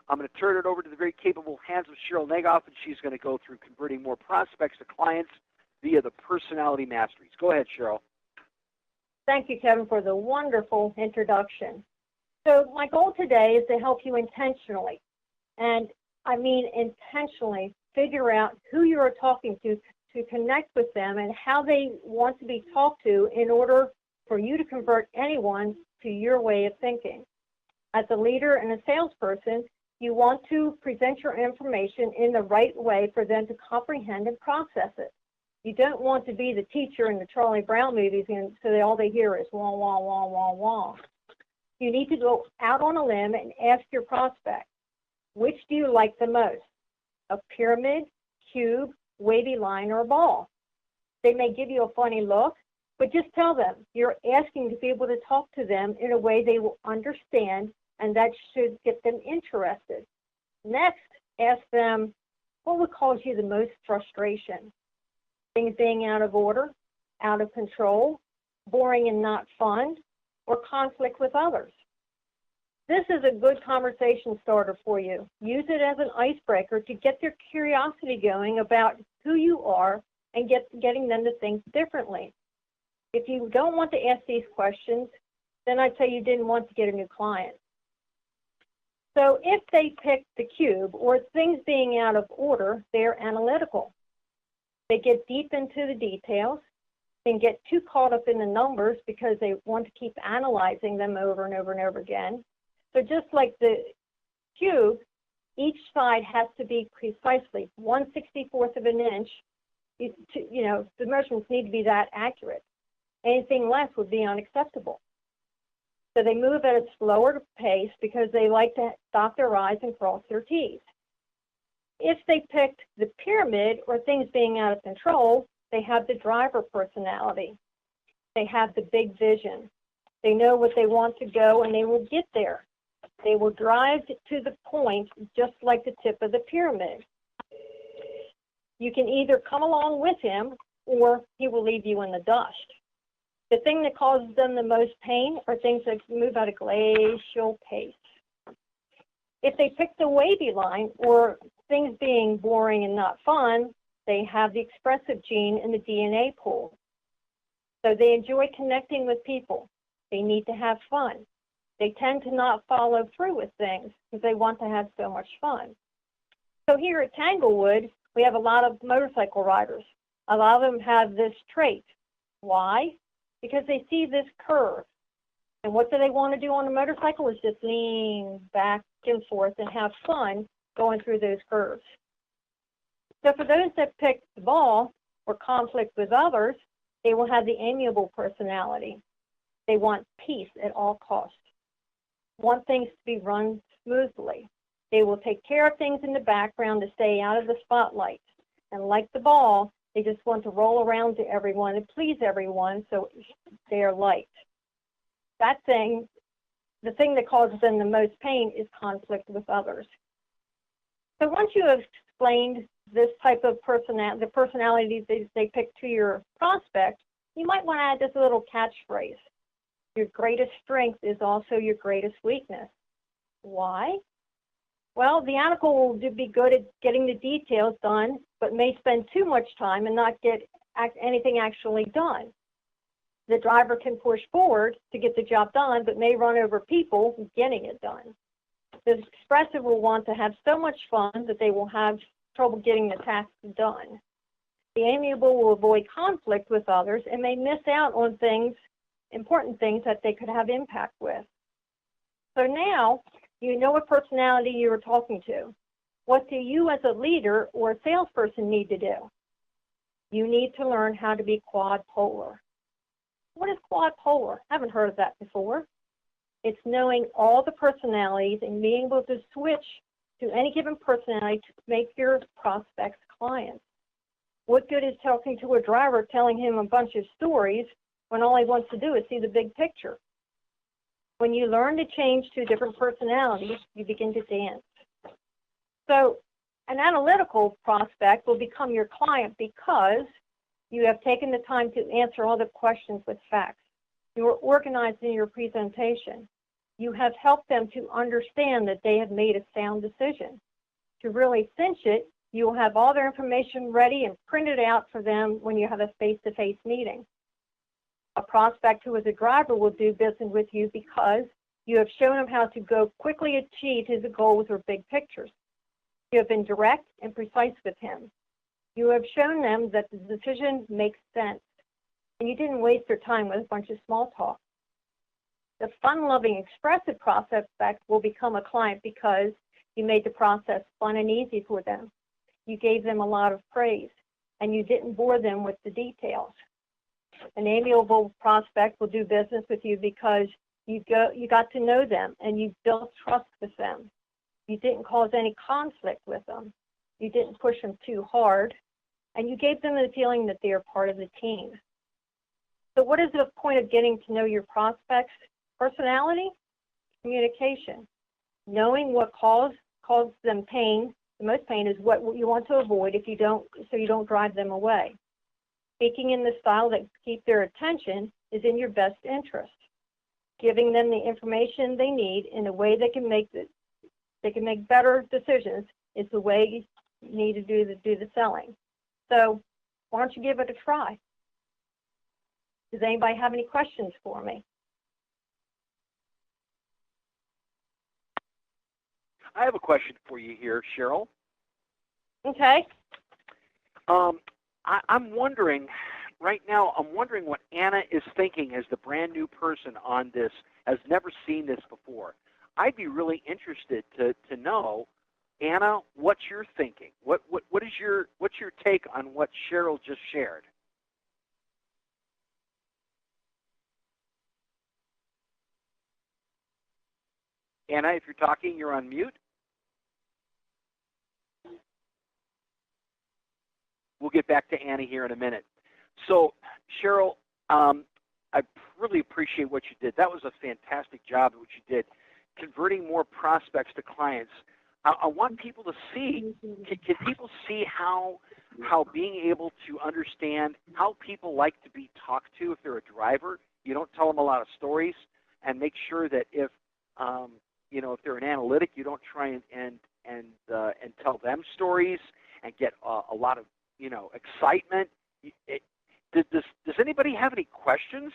I'm going to turn it over to the very capable hands of Cheryl Nagoff, and she's going to go through converting more prospects to clients via the personality masteries. Go ahead, Cheryl. Thank you, Kevin, for the wonderful introduction. So my goal today is to help you intentionally, and I mean intentionally, figure out who you are talking to connect with them and how they want to be talked to in order for you to convert anyone to your way of thinking. As a leader and a salesperson, you want to present your information in the right way for them to comprehend and process it. You don't want to be the teacher in the Charlie Brown movies and so all they hear is wah, wah, wah, wah, wah. You need to go out on a limb and ask your prospect, which do you like the most? A pyramid, cube, wavy line, or a ball? They may give you a funny look, but just tell them you're asking to be able to talk to them in a way they will understand, and that should get them interested. Next, ask them, what would cause you the most frustration? Things being out of order, out of control, boring and not fun, or conflict with others. This is a good conversation starter for you. Use it as an icebreaker to get their curiosity going about who you are and getting them to think differently. If you don't want to ask these questions, then I'd say you didn't want to get a new client. So if they pick the cube or things being out of order, they're analytical. They get deep into the details and get too caught up in the numbers because they want to keep analyzing them over and over and over again. So just like the cube, each side has to be precisely 1/64 of an inch. The measurements need to be that accurate. Anything less would be unacceptable. So they move at a slower pace because they like to dot their I's and cross their T's. If they picked the pyramid or things being out of control, they have the driver personality. They have the big vision. They know what they want to go and they will get there. They will drive to the point just like the tip of the pyramid. You can either come along with him or he will leave you in the dust. The thing that causes them the most pain are things that move at a glacial pace. If they pick the wavy line or things being boring and not fun, they have the expressive gene in the DNA pool. So they enjoy connecting with people. They need to have fun. They tend to not follow through with things because they want to have so much fun. So here at Tanglewood, we have a lot of motorcycle riders. A lot of them have this trait. Why? Because they see this curve. And what do they want to do on a motorcycle is just lean back and forth and have fun going through those curves. So for those that pick the ball or conflict with others, they will have the amiable personality. They want peace at all costs. Want things to be run smoothly. They will take care of things in the background to stay out of the spotlight. And like the ball, they just want to roll around to everyone and please everyone so they are liked. That thing, the thing that causes them the most pain is conflict with others. So once you have explained this type of personality, the personality they pick to your prospect, you might want to add this little catchphrase. Your greatest strength is also your greatest weakness. Why? Well, the animal will be good at getting the details done, but may spend too much time and not get anything actually done. The driver can push forward to get the job done, but may run over people getting it done. The expressive will want to have so much fun that they will have trouble getting the task done. The amiable will avoid conflict with others and may miss out on things, important things that they could have impact with. So now you know what personality you are talking to. What do you as a leader or a salesperson need to do? You need to learn how to be quad polar. What is quad polar? I haven't heard of that before. It's knowing all the personalities and being able to switch to any given personality to make your prospects clients. What good is talking to a driver telling him a bunch of stories when all he wants to do is see the big picture? When you learn to change to different personalities, you begin to dance. So an analytical prospect will become your client because you have taken the time to answer all the questions with facts. You are organized in your presentation. you have helped them to understand that they have made a sound decision. To really cinch it, you will have all their information ready and printed out for them when you have a face-to-face meeting. A prospect who is a driver will do business with you because you have shown him how to go quickly achieve his goals or big pictures. You have been direct and precise with him. You have shown them that the decision makes sense, and you didn't waste their time with a bunch of small talk. The fun-loving, expressive prospect will become a client because you made the process fun and easy for them. You gave them a lot of praise, and you didn't bore them with the details. An amiable prospect will do business with you because you got to know them and you built trust with them. You didn't cause any conflict with them. You didn't push them too hard, and you gave them the feeling that they are part of the team. So what is the point of getting to know your prospects? Personality, communication. Knowing what causes them pain, the most pain is what you want to avoid so you don't drive them away. Speaking in the style that keeps their attention is in your best interest. Giving them the information they need in a way they can make better decisions is the way you need to do the selling. So why don't you give it a try? Does anybody have any questions for me? I have a question for you here, Cheryl. Okay. I'm wondering, right now, what Anna is thinking as the brand new person on this, has never seen this before. I'd be really interested to know, Anna, what you're thinking. What's your take on what Cheryl just shared? Anna, if you're talking, you're on mute. We'll get back to Anna here in a minute. So, Cheryl, I really appreciate what you did. That was a fantastic job what you did, converting more prospects to clients. I want people to see, can people see how being able to understand how people like to be talked to if they're a driver, you don't tell them a lot of stories, and make sure that if if they're an analytic, you don't try and tell them stories and get a lot of excitement. Does anybody have any questions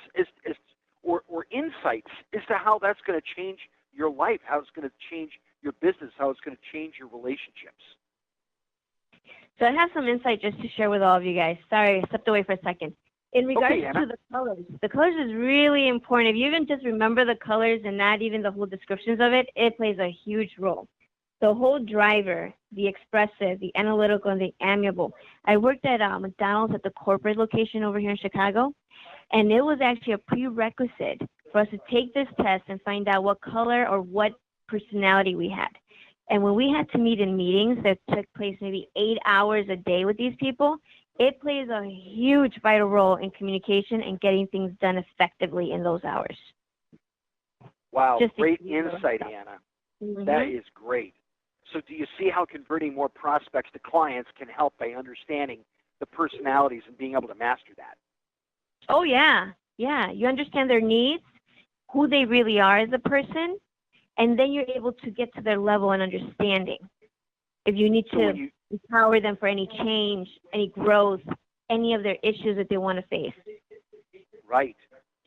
or insights as to how that's going to change your life, how it's going to change your business, how it's going to change your relationships? So I have some insight just to share with all of you guys. Sorry, I stepped away for a second. In regards to the colors is really important. If you even just remember the colors and not even the whole descriptions of it, it plays a huge role. The whole driver, the expressive, the analytical, and the amiable. I worked at McDonald's at the corporate location over here in Chicago, and it was actually a prerequisite for us to take this test and find out what color or what personality we had. And when we had to meet in meetings that took place maybe 8 hours a day with these people, it plays a huge vital role in communication and getting things done effectively in those hours. Wow, great insight, Anna. Mm-hmm. That is great. So do you see how converting more prospects to clients can help by understanding the personalities and being able to master that? Oh, yeah. Yeah. You understand their needs, who they really are as a person, and then you're able to get to their level and understanding. If you need to empower them for any change, any growth, any of their issues that they want to face. Right.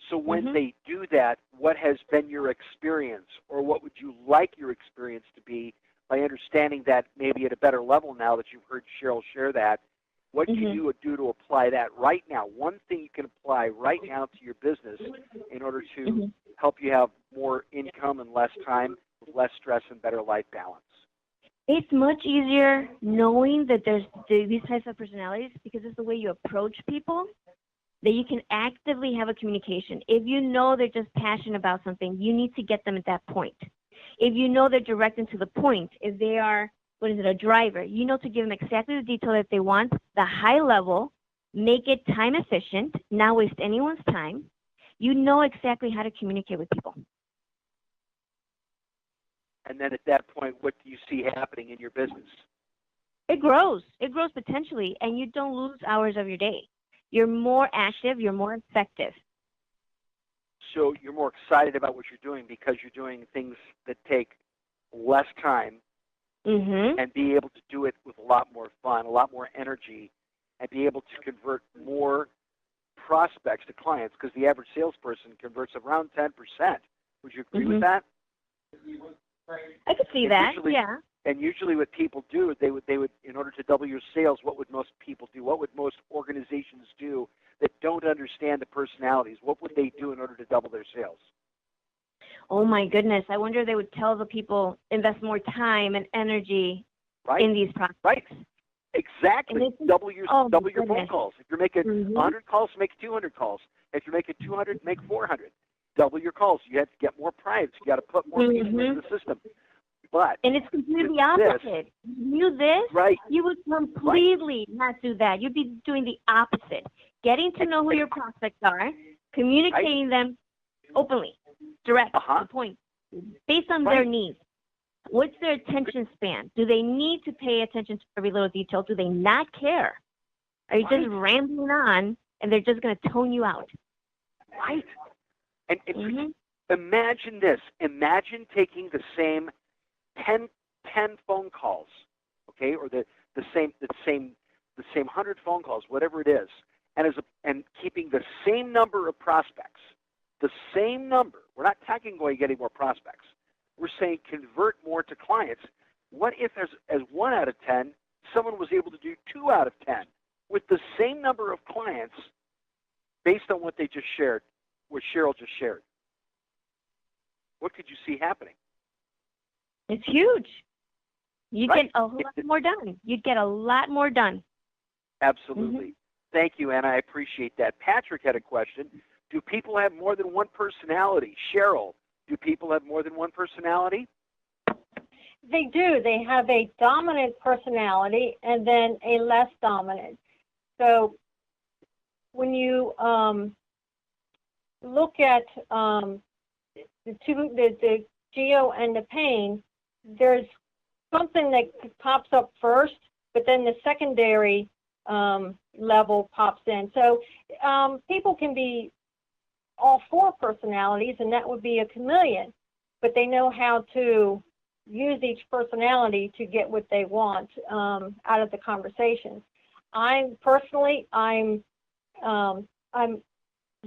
So when they do that, what has been your experience, or what would you like your experience to be by understanding that maybe at a better level now that you've heard Cheryl share that? What can you do to apply that right now? One thing you can apply right now to your business in order to help you have more income and less time, less stress, and better life balance. It's much easier knowing that there's these types of personalities because it's the way you approach people that you can actively have a communication. If you know they're just passionate about something, you need to get them at that point. If you know they're direct and to the point, if they are, a driver, you know to give them exactly the detail that they want, the high level, make it time efficient, not waste anyone's time. You know exactly how to communicate with people. And then at that point, what do you see happening in your business? It grows. It grows potentially, and you don't lose hours of your day. You're more active. You're more effective. So you're more excited about what you're doing because you're doing things that take less time and be able to do it with a lot more fun, a lot more energy, and be able to convert more prospects to clients, because the average salesperson converts around 10%. Would you agree with that? I could see that, yeah. And usually what people do, they would, in order to double your sales, what would most people do? What would most organizations do that don't understand the personalities? What would they do in order to double their sales? Oh my goodness, I wonder if they would tell the people invest more time and energy in these prospects. Right. Exactly. Double your phone calls. If you're making 100 calls, make 200 calls. If you're making 200, make 400. Double your calls. You have to get more prides. You got to put more people into the system. And it's completely opposite. You do this, you would completely not do that. You'd be doing the opposite. Getting to know who your prospects are, communicating them openly, direct, to the point, based on their needs. What's their attention span? Do they need to pay attention to every little detail? Do they not care? Are you just rambling on and they're just going to tone you out? Right. And imagine this. Imagine taking the same 10 phone calls, okay, or the same 100 phone calls, whatever it is, and keeping the same number of prospects, the same number. We're not talking about getting more prospects. We're saying convert more to clients. What if, as 1 out of 10, someone was able to do 2 out of 10 with the same number of clients based on what they just shared, what Cheryl just shared? What could you see happening? It's huge. You get a lot more done. You'd get a lot more done. Absolutely. Thank you, Anna. I appreciate that. Patrick had a question. Do people have more than one personality? Cheryl, do people have more than one personality? They do. They have a dominant personality and then a less dominant. So when you look at the Geo and the Pain, there's something that pops up first, but then the secondary level pops in. So people can be all 4 personalities, and that would be a chameleon, but they know how to use each personality to get what they want out of the conversations. I'm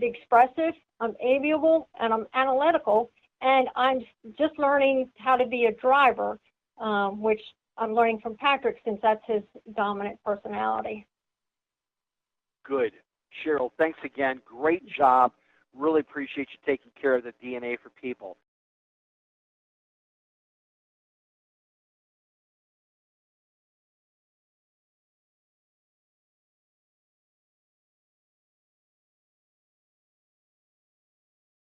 expressive, I'm amiable, and I'm analytical, and I'm just learning how to be a driver, which I'm learning from Patrick since that's his dominant personality. Good. Cheryl, thanks again. Great job. Really appreciate you taking care of the DNA for people.